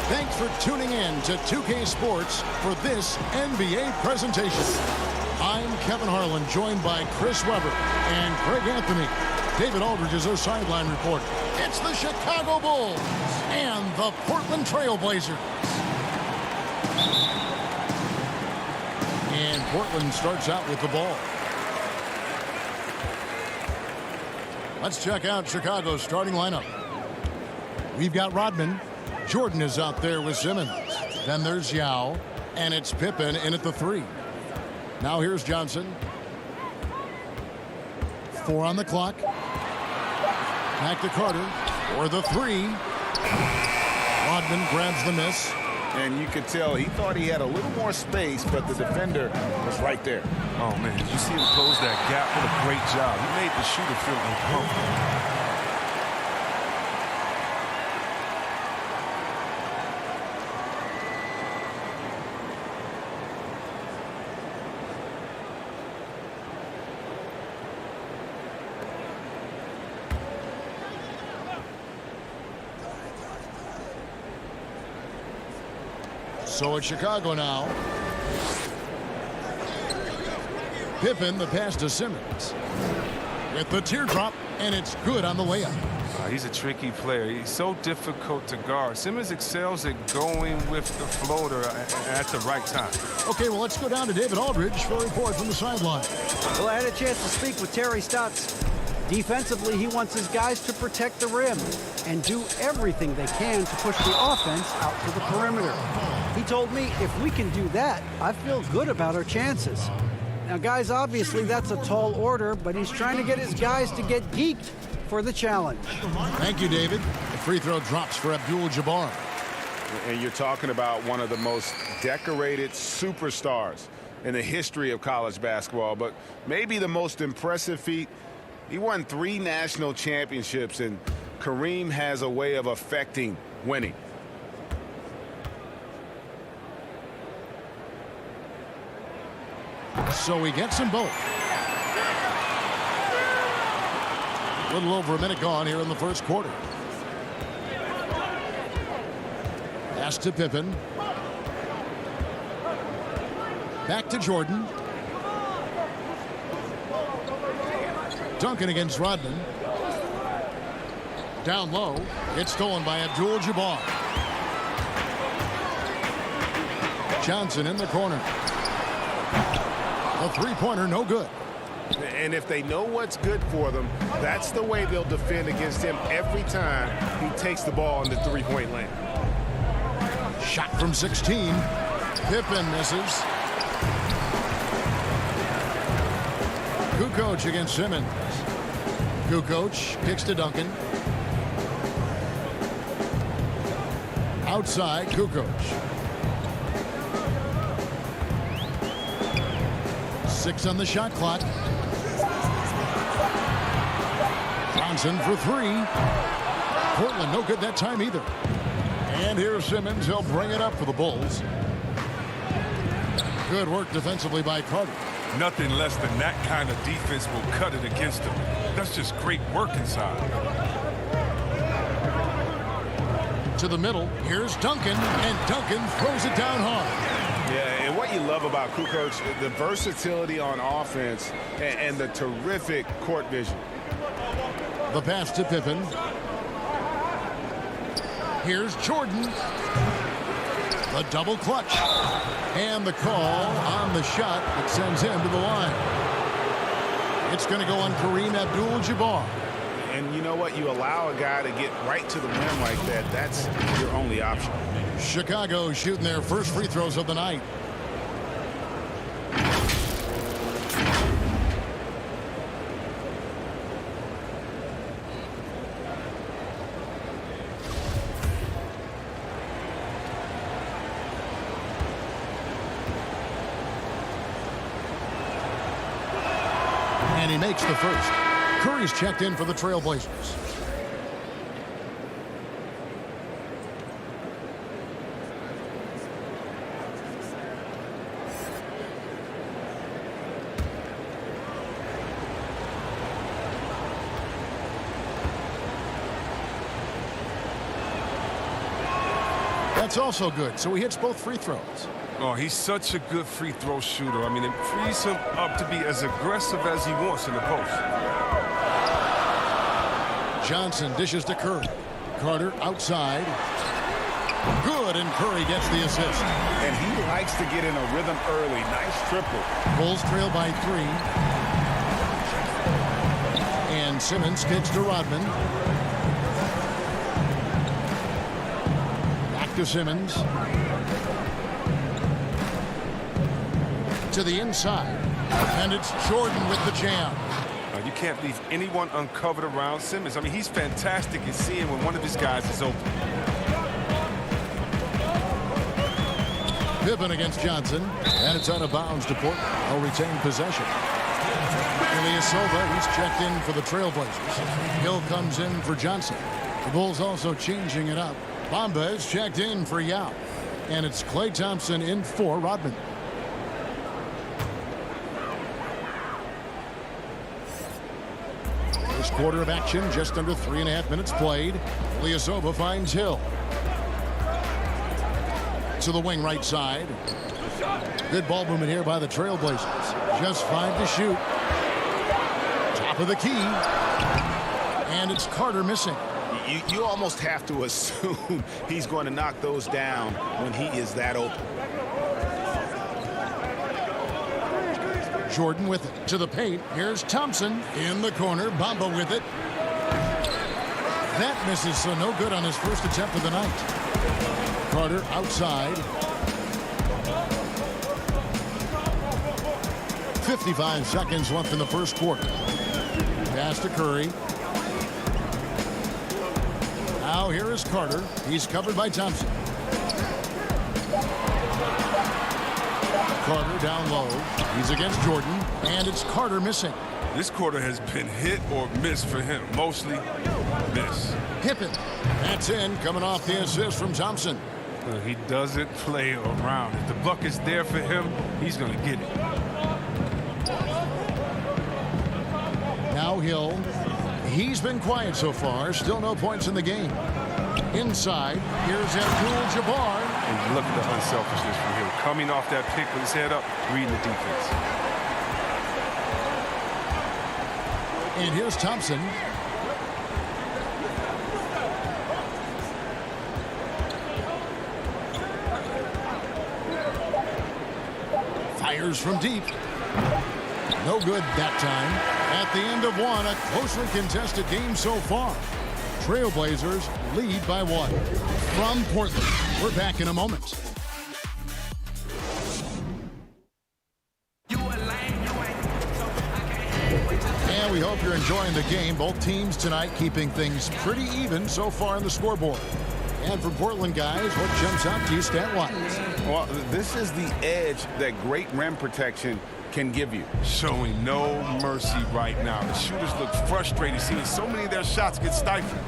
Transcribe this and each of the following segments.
Thanks for tuning in to 2K Sports for this NBA presentation. I'm Kevin Harlan, joined by Chris Webber and Craig Anthony. David Aldridge is our sideline reporter. It's the Chicago Bulls and the Portland Trail Blazers. And Portland starts out with the ball. Let's check out Chicago's starting lineup. We've got Rodman. Jordan is out there with Simmons. Then there's Yao. And it's Pippen in at the 3. Now here's Johnson. 4 on the clock. Back to Carter for the 3. Rodman grabs the miss. And you could tell he thought he had a little more space, but the defender was right there. Oh, man, you see him close that gap. What a great job. He made the shooter feel uncomfortable. So it's Chicago now. Pippen, the pass to Simmons. With the teardrop, and it's good on the layup. He's a tricky player. He's so difficult to guard. Simmons excels at going with the floater at the right time. Okay, well, let's go down to David Aldridge for a report from the sideline. Well, I had a chance to speak with Terry Stotts. Defensively, he wants his guys to protect the rim and do everything they can to push the offense out to the perimeter. He told me if we can do that, I feel good about our chances. Now, guys, obviously that's a tall order, but he's trying to get his guys to get geeked for the challenge. Thank you, David. The free throw drops for Abdul-Jabbar. And you're talking about one of the most decorated superstars in the history of college basketball, but maybe the most impressive feat. He won 3 national championships, and Kareem has a way of affecting winning. So he gets them both. A little over a minute gone here in the first quarter. Pass to Pippen. Back to Jordan. Duncan against Rodman. Down low. It's stolen by Abdul-Jabbar. Johnson in the corner. A three-pointer, no good. And if they know what's good for them, that's the way they'll defend against him every time he takes the ball in the three-point lane. Shot from 16. Pippen misses. Kukoc against Simmons. Kukoc kicks to Duncan. Outside, Kukoc. 6 on the shot clock. Johnson for 3. Portland no good that time either. And here's Simmons. He'll bring it up for the Bulls. Good work defensively by Carter. Nothing less than that kind of defense will cut it against him. That's just great work inside. To the middle. Here's Duncan. And Duncan throws it down hard. Yeah, and what you love about Kukoc, the versatility on offense and the terrific court vision. The pass to Pippen. Here's Jordan. The double clutch. And the call on the shot that sends him to the line. It's going to go on Kareem Abdul-Jabbar. And you know what? You allow a guy to get right to the rim like that. That's your only option. Chicago shooting their first free throws of the night. And he makes the first. Curry's checked in for the Trail Blazers. That's also good, so he hits both free throws. Oh, he's such a good free throw shooter. I mean, it frees him up to be as aggressive as he wants in the post. Johnson dishes to Curry. Carter outside. Good, and Curry gets the assist. And he likes to get in a rhythm early. Nice triple. Bulls trail by 3. And Simmons kicks to Rodman. Back to Simmons. To the inside. And it's Jordan with the jam. You can't leave anyone uncovered around Simmons. I mean, he's fantastic at seeing when one of his guys is open. Pippen against Johnson, and it's out of bounds to Portland. They'll retain possession. Ilyasova, he's checked in for the Trailblazers. Hill comes in for Johnson. The Bulls also changing it up. Bamba is checked in for Yao. And it's Klay Thompson in for Rodman. First quarter of action, just under 3.5 minutes played. Ilyasova finds Hill. To the wing right side. Good ball movement here by the Trailblazers. Just 5 to shoot. Top of the key. And it's Carter missing. You almost have to assume he's going to knock those down when he is that open. Jordan with it to the paint. Here's Thompson in the corner. Bamba with it. That misses, so no good on his first attempt of the night. Carter outside. 55 seconds left in the first quarter. Pass to Curry. Now here is Carter. He's covered by Thompson. Carter down low. He's against Jordan, and it's Carter missing. This quarter has been hit or miss for him. Mostly miss. Pippen. That's in, coming off the assist from Thompson. He doesn't play around. If the bucket's there for him, he's going to get it. Now Hill. He's been quiet so far. Still no points in the game. Inside, here's Abdul-Jabbar. And look at the unselfishness from Hill. Coming off that pick with his head up, reading the defense. And here's Thompson. Fires from deep. No good that time. At the end of one, a closely contested game so far. Trailblazers lead by 1. From Portland, we're back in a moment. And we hope you're enjoying the game. Both teams tonight keeping things pretty even so far on the scoreboard. And for Portland guys, what jumps out to you stat-wise? Well, this is the edge that great rim protection can give you. Showing no mercy right now. The shooters look frustrated, seeing so many of their shots get stifled.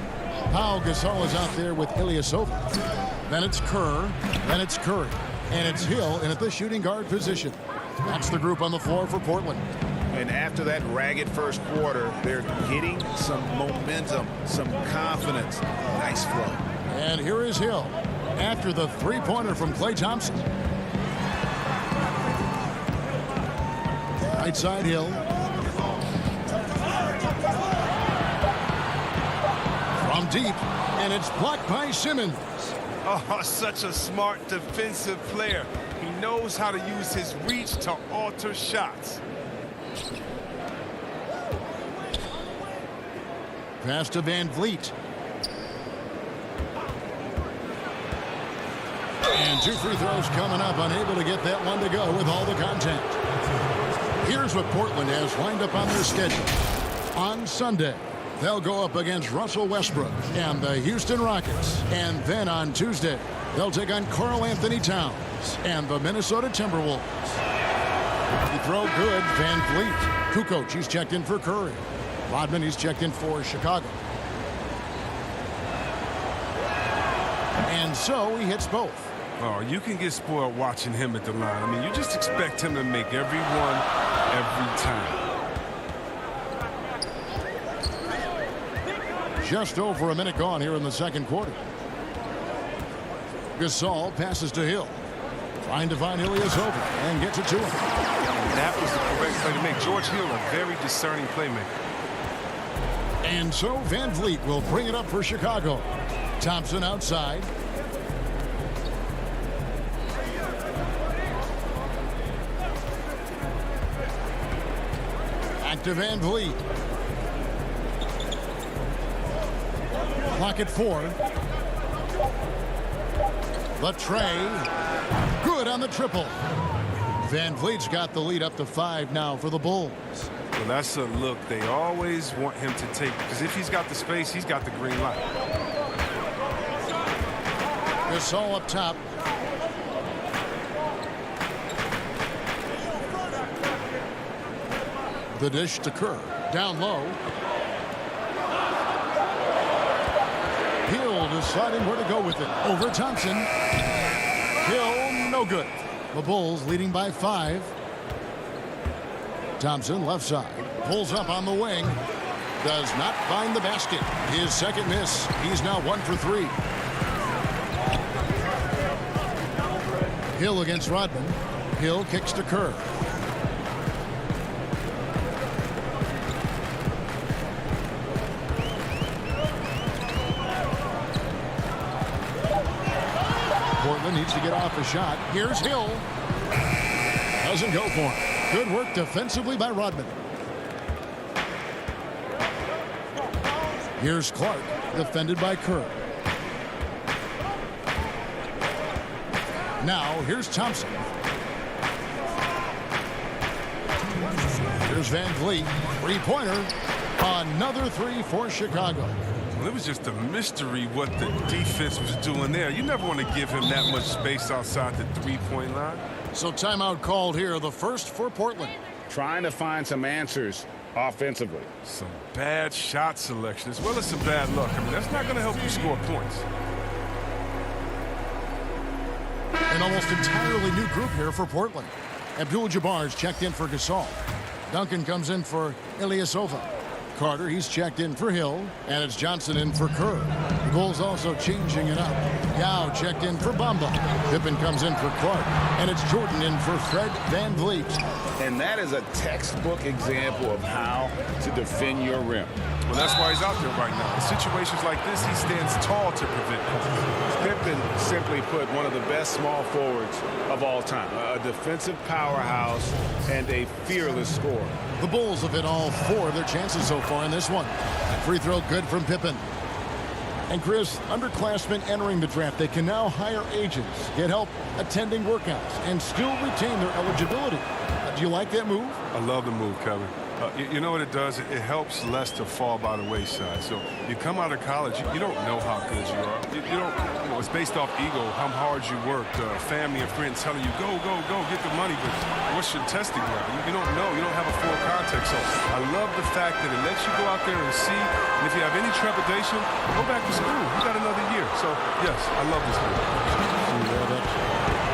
Pau Gasol is out there with Ilyasova. Then it's Kerr. Then it's Curry. And it's Hill in at the shooting guard position. That's the group on the floor for Portland. And after that ragged first quarter, they're getting some momentum, some confidence. Nice flow. And here is Hill after the three-pointer from Klay Thompson. Right side Hill. From deep, and it's blocked by Simmons. Oh, such a smart defensive player. He knows how to use his reach to alter shots. Pass to Van Vliet. And 2 free throws coming up, unable to get that one to go with all the contact. Here's what Portland has lined up on their schedule. On Sunday, they'll go up against Russell Westbrook and the Houston Rockets. And then on Tuesday, they'll take on Karl Anthony Towns and the Minnesota Timberwolves. You throw good, Van Vliet. Kukoc, he's checked in for Curry. Rodman, he's checked in for Chicago. And so he hits both. Oh, you can get spoiled watching him at the line. I mean, you just expect him to make every one, every time. Just over a minute gone here in the second quarter. Gasol passes to Hill. Trying to find Ilyasova and gets it to him. And that was the correct play to make. George Hill, a very discerning playmaker. And so Van Vliet will bring it up for Chicago. Thompson outside. Back to Van Vliet. Clock at 4. The tray. Good on the triple. Van Vliet's got the lead up to 5 now for the Bulls. Well, that's a look they always want him to take, because if he's got the space, he's got the green light. Gasol up top. The dish to Kerr. Down low. Hill deciding where to go with it. Over Thompson. Hill, no good. The Bulls leading by 5. Thompson left side. Pulls up on the wing. Does not find the basket. His second miss. He's now 1 for 3. Hill against Rodman. Hill kicks to Kerr. Portland needs to get off a shot. Here's Hill. Doesn't go for him. Good work defensively by Rodman. Here's Clark, defended by Kerr. Now, here's Thompson. Here's Van Vliet. Three-pointer. Another 3 for Chicago. Well, it was just a mystery what the defense was doing there. You never want to give him that much space outside the three-point line. So timeout called here, the first for Portland. Trying to find some answers offensively. Some bad shot selection as well as some bad luck. I mean, that's not going to help you score points. An almost entirely new group here for Portland. Abdul-Jabbar's checked in for Gasol. Duncan comes in for Ilyasova. Carter, he's checked in for Hill, and it's Johnson in for Kerr. The Bulls also changing it up. Yao checked in for Bamba. Pippen comes in for Clark, and it's Jordan in for Fred Van Vliet. And that is a textbook example of how to defend your rim. Well, that's why he's out there right now. In situations like this, he stands tall to prevent points. Pippen, simply put, one of the best small forwards of all time. A defensive powerhouse and a fearless scorer. The Bulls have hit all 4 of their chances so far in this one. Free throw good from Pippen. And Chris, underclassmen entering the draft, they can now hire agents, get help attending workouts, and still retain their eligibility. Do you like that move? I love the move, Kevin. You know what it does? It helps less to fall by the wayside. So you come out of college, you don't know how good you are. You don't, it's based off ego, how hard you worked, family and friends telling you, go, get the money, but what's your testing ground? You don't know. You don't have a full context. So I love the fact that it lets you go out there and see, and if you have any trepidation, go back to school. You got another year. So, yes, I love this move.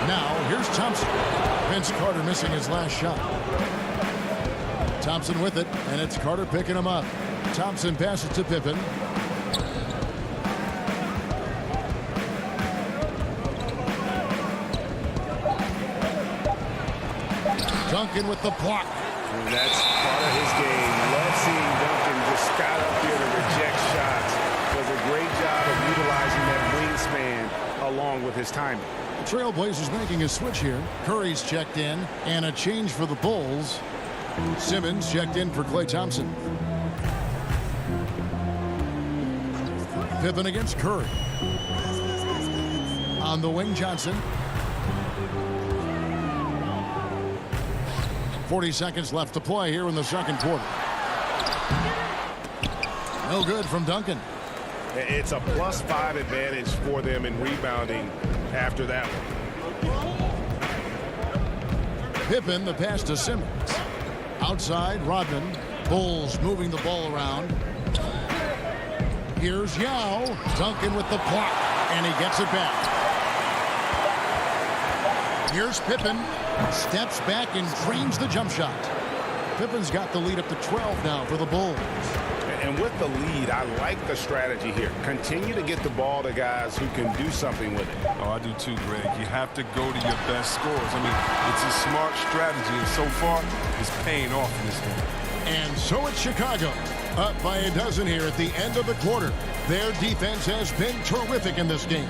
Now, here's Thompson. Vince Carter missing his last shot. Thompson with it, and it's Carter picking him up. Thompson passes to Pippen. Duncan with the block. And that's part of his game. Love seeing Duncan just got up here to reject shots. Does a great job of utilizing that wingspan along with his timing. The Trailblazers making a switch here. Curry's checked in, and a change for the Bulls. Simmons checked in for Klay Thompson. Pippen against Curry. On the wing, Johnson. 40 seconds left to play here in the second quarter. No good from Duncan. It's a +5 advantage for them in rebounding after that one. Pippen, the pass to Simmons. Outside, Rodman. Bulls moving the ball around. Here's Yao. Duncan with the block, and he gets it back. Here's Pippen. Steps back and drains the jump shot. Pippen's got the lead up to 12 now for the Bulls. And with the lead, I like the strategy here. Continue to get the ball to guys who can do something with it. Oh, I do too, Greg. You have to go to your best scorers. I mean, it's a smart strategy, and so far, it's paying off in this game. And so it's Chicago, up by a dozen here at the end of the quarter. Their defense has been terrific in this game.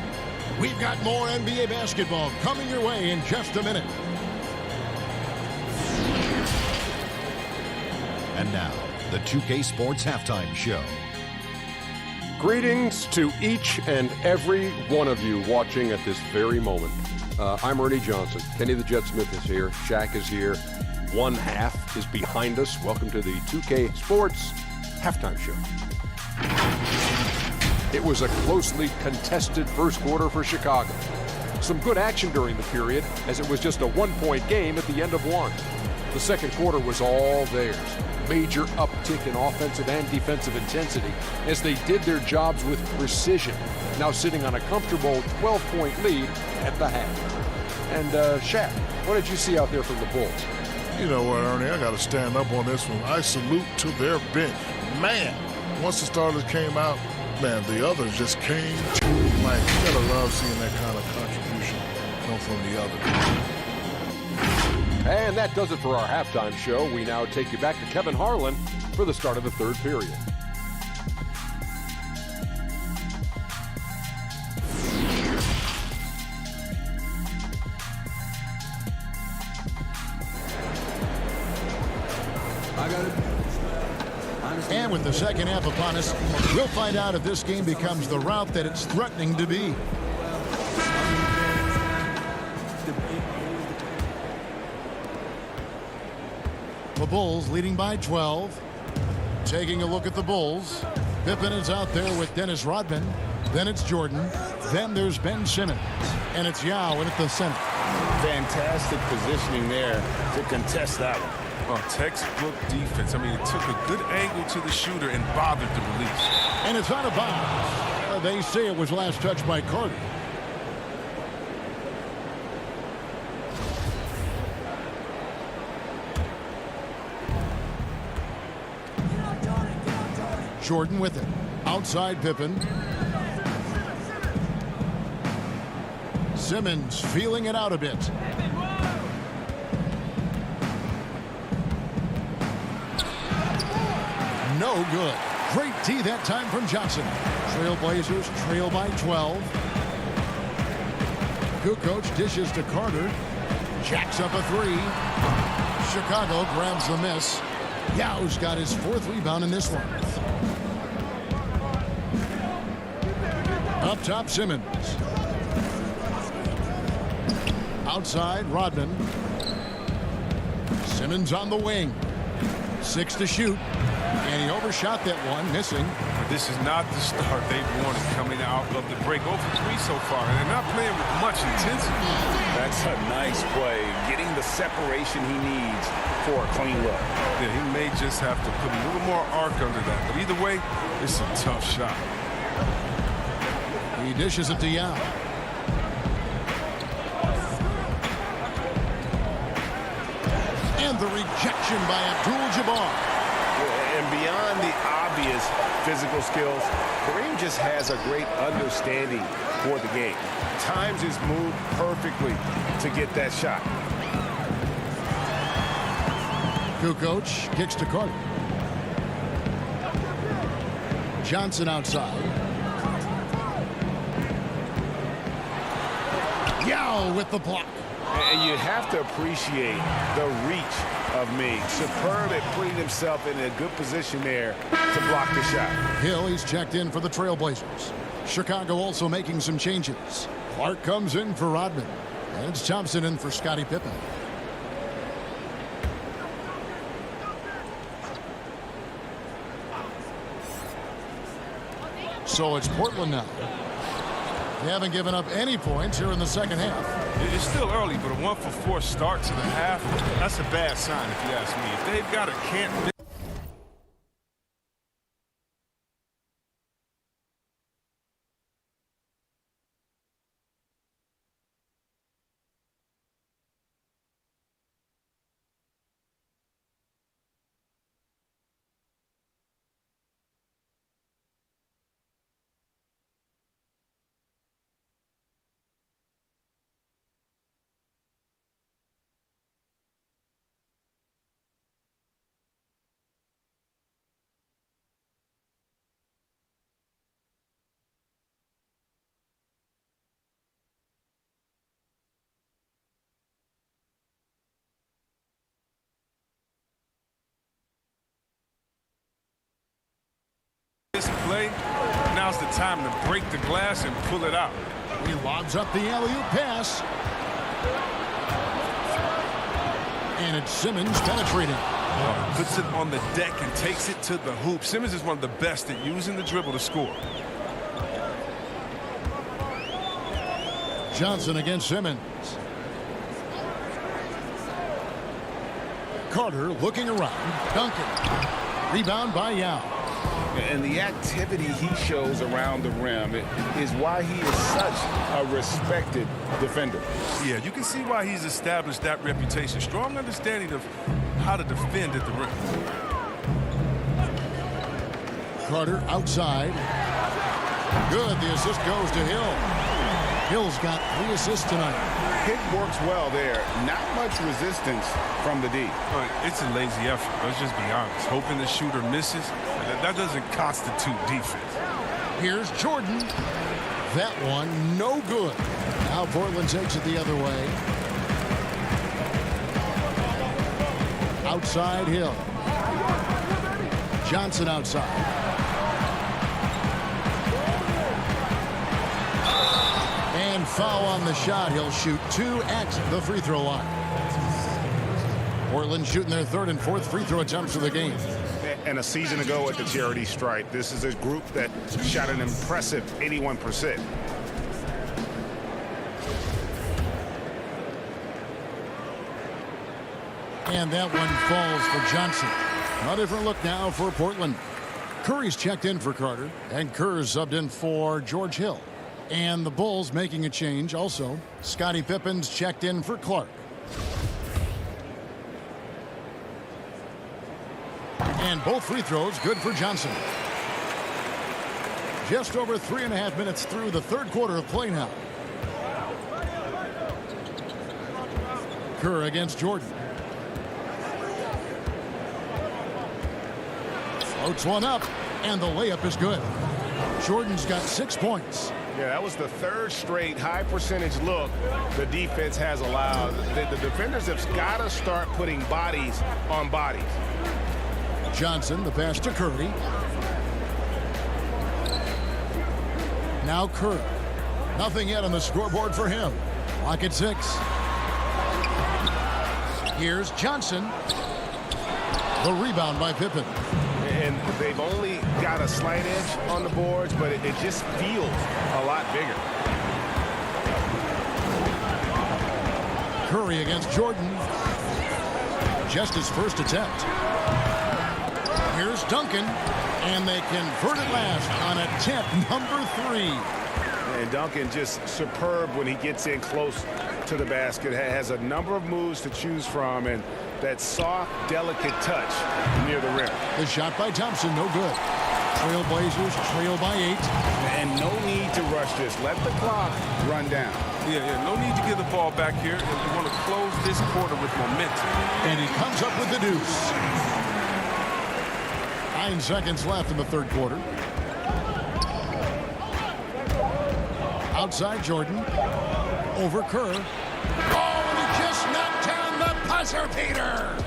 We've got more NBA basketball coming your way in just a minute. And now, the 2K Sports Halftime Show. Greetings to each and every one of you watching at this very moment. I'm Ernie Johnson. Kenny the Jet Smith is here. Shaq is here. One half is behind us. Welcome to the 2K Sports Halftime Show. It was a closely contested first quarter for Chicago. Some good action during the period, as it was just a one-point game at the end of one. The second quarter was all theirs. Major uptick in offensive and defensive intensity as they did their jobs with precision, now sitting on a comfortable 12-point lead at the half. And Shaq, what did you see out there from the Bulls? You know what, Ernie, I got to stand up on this one. I salute to their bench. Man, once the starters came out, man, the others just came to life. You got to love seeing that kind of contribution come from the others. And that does it for our halftime show. We now take you back to Kevin Harlan for the start of the third period. And with the second half upon us, we'll find out if this game becomes the route that it's threatening to be. The Bulls leading by 12. Taking a look at the Bulls. Pippen is out there with Dennis Rodman. Then it's Jordan. Then there's Ben Simmons. And it's Yao in at the center. Fantastic positioning there to contest that one. Well, textbook defense. I mean, it took a good angle to the shooter and bothered the release. And it's out of bounds. They say it was last touched by Carter. Jordan with it. Outside Pippen. Simmons feeling it out a bit. No good. Great D that time from Johnson. Trailblazers trail by 12. Kukoc dishes to Carter. Jacks up a three. Chicago grabs the miss. Yao's got his fourth rebound in this one. Up top, Simmons. Outside, Rodman. Simmons on the wing. 6 to shoot. And he overshot that one, missing. This is not the start they've wanted coming out of the break. 0 for 3 so far, and they're not playing with much intensity. That's a nice play, getting the separation he needs for a clean look. Yeah, he may just have to put a little more arc under that. But either way, it's a tough shot. He dishes it to Yao. And the rejection by Abdul-Jabbar. And beyond the obvious physical skills, Kareem just has a great understanding for the game. Times his move perfectly to get that shot. Kukoc kicks to Carter. Johnson outside. Yao with the block. And you have to appreciate the reach of Mig. Superb at putting himself in a good position there to block the shot. Hill, he's checked in for the Trailblazers. Chicago also making some changes. Clark comes in for Rodman. And it's Thompson in for Scottie Pippen. So it's Portland now. They haven't given up any points here in the second half. It's still early, but a 1 for 4 start to the half, that's a bad sign if you ask me. If they've got a can't This play, now's the time to break the glass and pull it out. He lobs up the alley-oop pass. And it's Simmons penetrating. Puts it on the deck and takes it to the hoop. Simmons is one of the best at using the dribble to score. Johnson against Simmons. Carter looking around. Duncan. Rebound by Yao. And the activity he shows around the rim is why he is such a respected defender. Yeah, you can see why he's established that reputation. Strong understanding of how to defend at the rim. Carter outside. Good. The assist goes to Hill. Hill's got 3 assists tonight. Pick works well there. Not much resistance from the D. It's a lazy effort. Let's just be honest. Hoping the shooter misses, that doesn't constitute defense. Here's Jordan. That one, no good. Now Portland takes it the other way. Outside Hill. Johnson outside. And foul on the shot. He'll shoot 2 at the free throw line. Portland shooting their 3rd and 4th free throw attempts of the game. And a season ago at the charity stripe, this is a group that shot an impressive 81%. And that one falls for Johnson. A different look now for Portland. Curry's checked in for Carter, and Kerr's subbed in for George Hill. And the Bulls making a change also. Scottie Pippen's checked in for Clark. And both free throws good for Johnson. Just over 3.5 minutes through the 3rd quarter of play now. Kerr against Jordan. Floats one up, and the layup is good. Jordan's got 6 points. Yeah, that was the 3rd straight high percentage look the defense has allowed. The defenders have got to start putting bodies on bodies. Johnson, the pass to Curry. Now Curry. Nothing yet on the scoreboard for him. Clock at 6. Here's Johnson. The rebound by Pippen. And they've only got a slight edge on the boards, but it just feels a lot bigger. Curry against Jordan. Just his first attempt. Here's Duncan, and they convert it last on attempt number 3. And Duncan just superb when he gets in close to the basket. Has a number of moves to choose from, and that soft, delicate touch near the rim. The shot by Thompson, no good. Trailblazers trail by 8. And no need to rush this. Let the clock run down. Yeah, no need to give the ball back here. You want to close this quarter with momentum. And he comes up with the deuce. 9 seconds left in the 3rd quarter. Outside Jordan. Over Kerr. Oh, and he just knocked down the buzzer beater.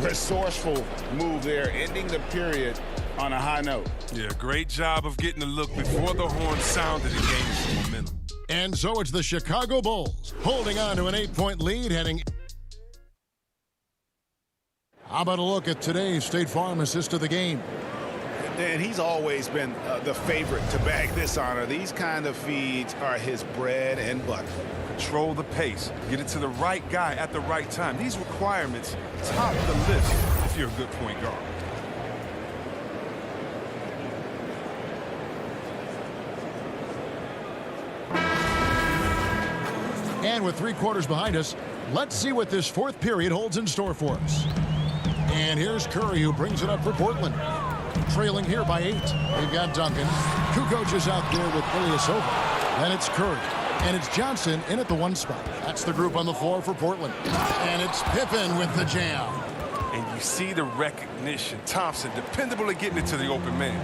Resourceful move there, ending the period on a high note. Yeah, great job of getting the look before the horn sounded and gained some momentum. And so it's the Chicago Bulls holding on to an 8-point lead heading. How about a look at today's State Farm assist of the game? And he's always been the favorite to bag this honor. These kind of feeds are his bread and butter. Control the pace. Get it to the right guy at the right time. These requirements top the list if you're a good point guard. And with 3 quarters behind us, let's see what this 4th period holds in store for us. And here's Curry, who brings it up for Portland. Trailing here by 8. We've got Duncan. Kukoc is out there with Ilyasova. Then it's Curry. And it's Johnson in at the 1 spot. That's the group on the floor for Portland. And it's Pippen with the jam. And you see the recognition. Thompson, dependable at getting it to the open man.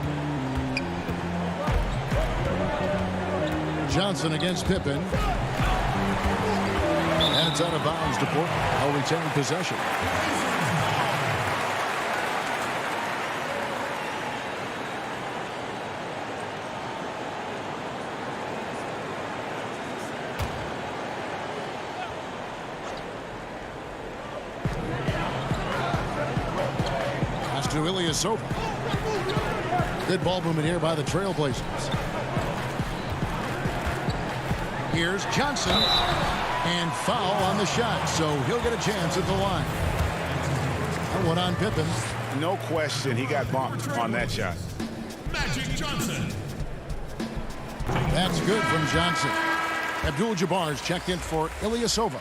Johnson against Pippen. And it's out of bounds to Portland. I'll retain possession. Pass to Ilyasova. Good ball movement here by the Trailblazers. Here's Johnson. And foul on the shot, so he'll get a chance at the line. That one on Pippen. No question, he got bumped on that shot. Magic Johnson. That's good from Johnson. Abdul-Jabbar's checked in for Ilyasova.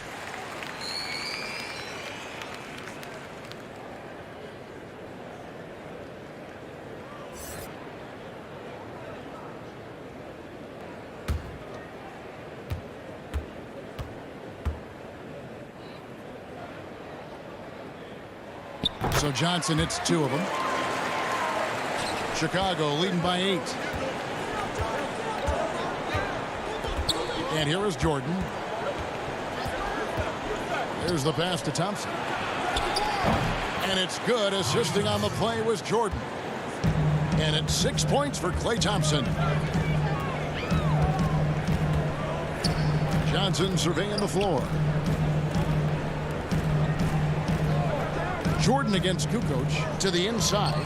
So Johnson hits 2 of them. Chicago leading by 8. And here is Jordan. There's the pass to Thompson. And it's good. Assisting on the play was Jordan. And it's 6 points for Klay Thompson. Johnson surveying the floor. Jordan against Kukoc to the inside.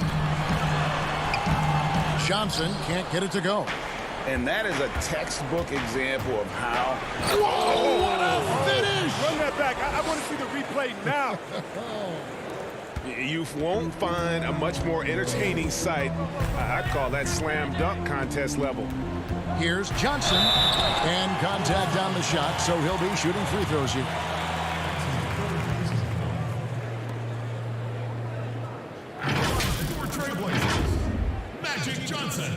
Johnson can't get it to go. And that is a textbook example of how... Whoa, what a finish! Run that back. I want to see the replay now. You won't find a much more entertaining sight. I call that slam dunk contest level. Here's Johnson. And contact on the shot, so he'll be shooting free throws here. For Trailblazers, Magic Johnson.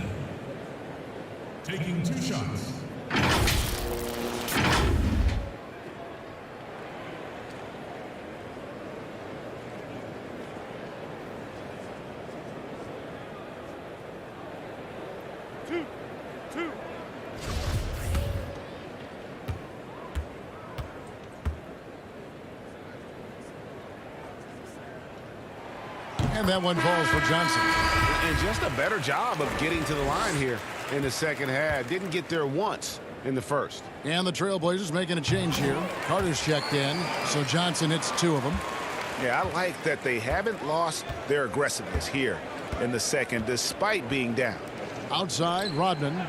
Taking 2 shots. And that one falls for Johnson. And just a better job of getting to the line here in the second half. Didn't get there once in the first. And the Trailblazers making a change here. Carter's checked in, so Johnson hits 2 of them. Yeah, I like that they haven't lost their aggressiveness here in the second, despite being down. Outside, Rodman.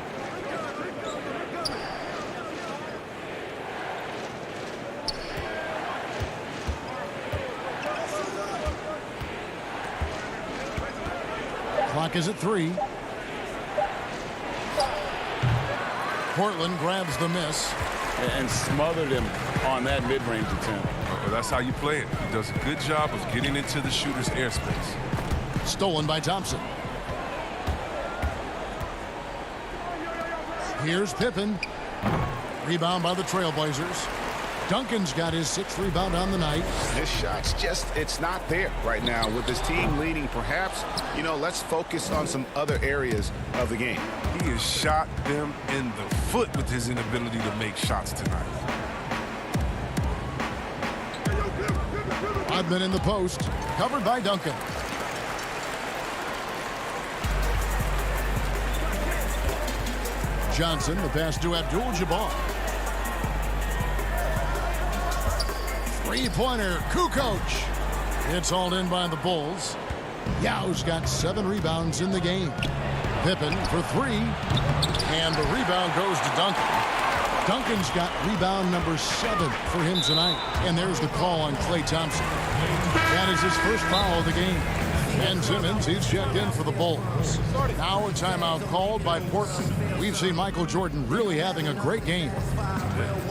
Clock is at 3. Portland grabs the miss. And smothered him on that mid-range attempt. Well, that's how you play it. He does a good job of getting into the shooter's airspace. Stolen by Thompson. Here's Pippen. Rebound by the Trailblazers. Duncan's got his 6th rebound on the night. His shot's just, it's not there right now. With his team leading, perhaps, let's focus on some other areas of the game. He has shot them in the foot with his inability to make shots tonight. Rodman in the post, covered by Duncan. Johnson, the pass to Abdul-Jabbar. Three-pointer, Kukoc. It's hauled in by the Bulls. Yao's got 7 rebounds in the game. Pippen for 3. And the rebound goes to Duncan. Duncan's got rebound number 7 for him tonight. And there's the call on Klay Thompson. That is his first foul of the game. Ben Simmons, he's checked in for the Bulls. Now a timeout called by Portland. We've seen Michael Jordan really having a great game.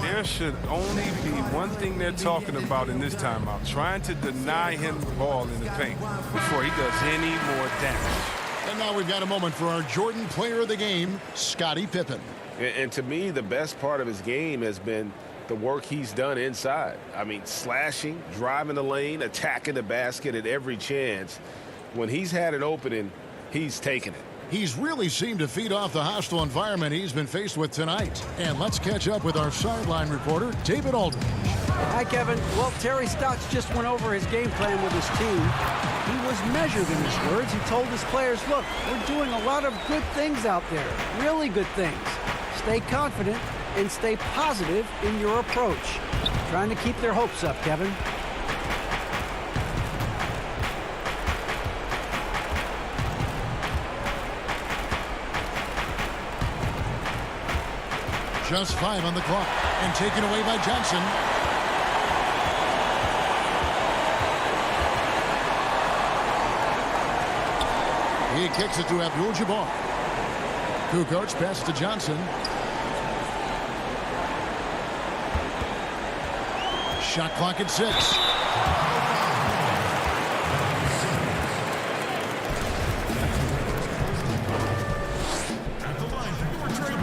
There should only be one thing they're talking about in this timeout, trying to deny him the ball in the paint before he does any more damage. And now we've got a moment for our Jordan player of the game, Scottie Pippen. And to me, the best part of his game has been the work he's done inside. I mean, slashing, driving the lane, attacking the basket at every chance. When he's had an opening, he's taken it. He's really seemed to feed off the hostile environment he's been faced with tonight. And let's catch up with our sideline reporter, David Aldridge. Hi, Kevin. Well, Terry Stotts just went over his game plan with his team. He was measured in his words. He told his players, look, we're doing a lot of good things out there, really good things. Stay confident and stay positive in your approach. Trying to keep their hopes up, Kevin. Just 5 on the clock and taken away by Johnson. He kicks it to Abdul-Jabbar. Kukoc pass to Johnson. Shot clock at 6.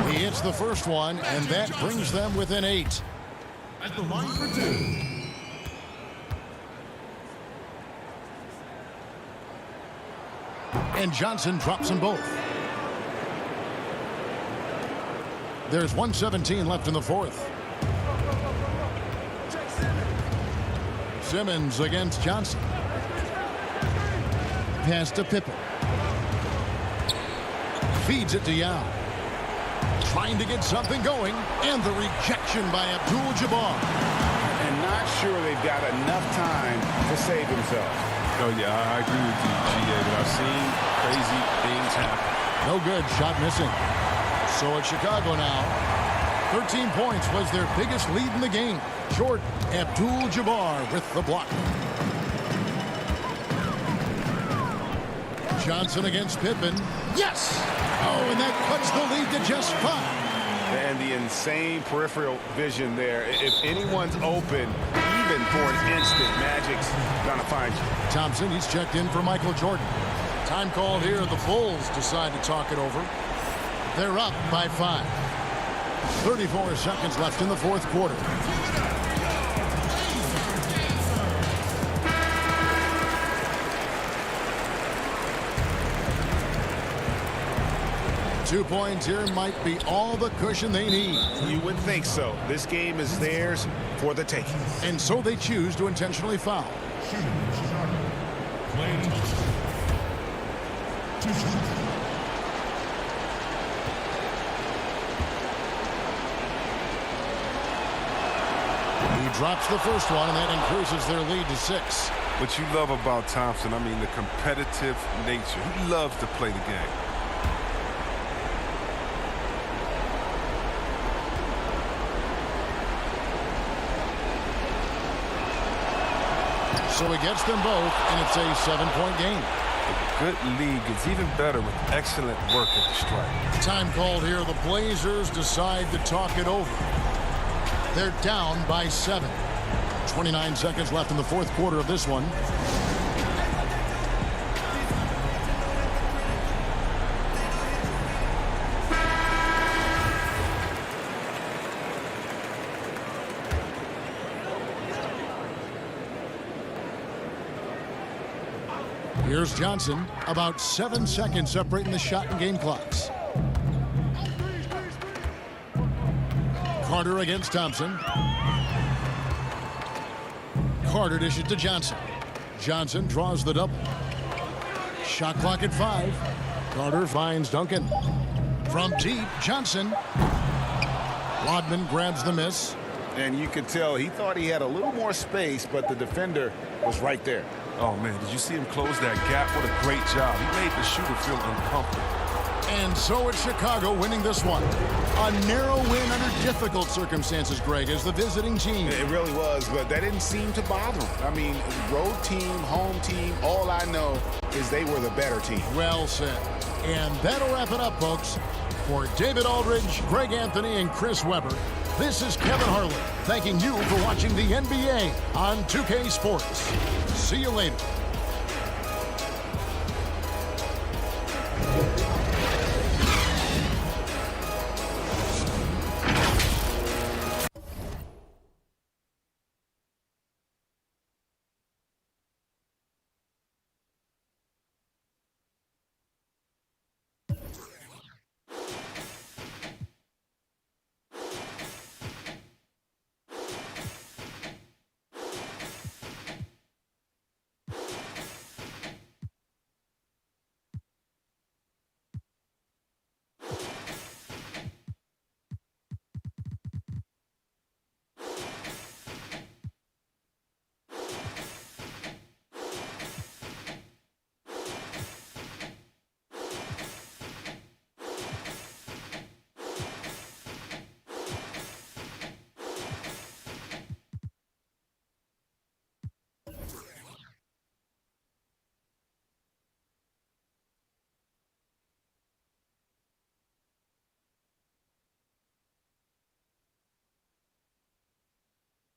He hits the first one, and that brings them within 8. At the line for 2. And Johnson drops them both. There's 1:17 left in the fourth. Simmons against Johnson. Pass to Pippen. Feeds it to Yao. Trying to get something going, and the rejection by Abdul-Jabbar. And not sure they've got enough time to save themselves. Oh, yeah, I agree with you, GA, but I've seen crazy things happen. No good, shot missing. So it's Chicago now. 13 points was their biggest lead in the game. Jordan, Abdul-Jabbar with the block. Johnson against Pippen. Yes! Oh, and that cuts the lead to just 5. And the insane peripheral vision there. If anyone's open, even for an instant, Magic's gonna find you. Thompson, he's checked in for Michael Jordan. Time called here. The Bulls decide to talk it over. They're up by 5. 34 seconds left in the fourth quarter. Two points here might be all the cushion they need. You would think so. This game is theirs for the taking. And so they choose to intentionally foul. Shooting, Chicago. Clay Thompson. 2 shots. He drops the first one, and that increases their lead to 6. What you love about Thompson, I mean, the competitive nature. He loves to play the game. So he gets them both, and it's a 7-point game. A good league is even better with excellent work at the stripe. Time called here. The Blazers decide to talk it over. They're down by 7. 29 seconds left in the fourth quarter of this one. Here's Johnson. About 7 seconds separating the shot and game clocks. Carter against Thompson. Carter dishes to Johnson. Johnson draws the double. Shot clock at 5. Carter finds Duncan. From deep, Johnson. Rodman grabs the miss. And you could tell he thought he had a little more space, but the defender was right there. Oh, man, did you see him close that gap? What a great job. He made the shooter feel uncomfortable. And so it's Chicago winning this one. A narrow win under difficult circumstances, Greg, as the visiting team. It really was, but that didn't seem to bother him. I mean, road team, home team, all I know is they were the better team. Well said. And that'll wrap it up, folks. For David Aldridge, Greg Anthony, and Chris Webber, this is Kevin Harlan thanking you for watching the NBA on 2K Sports. See you later.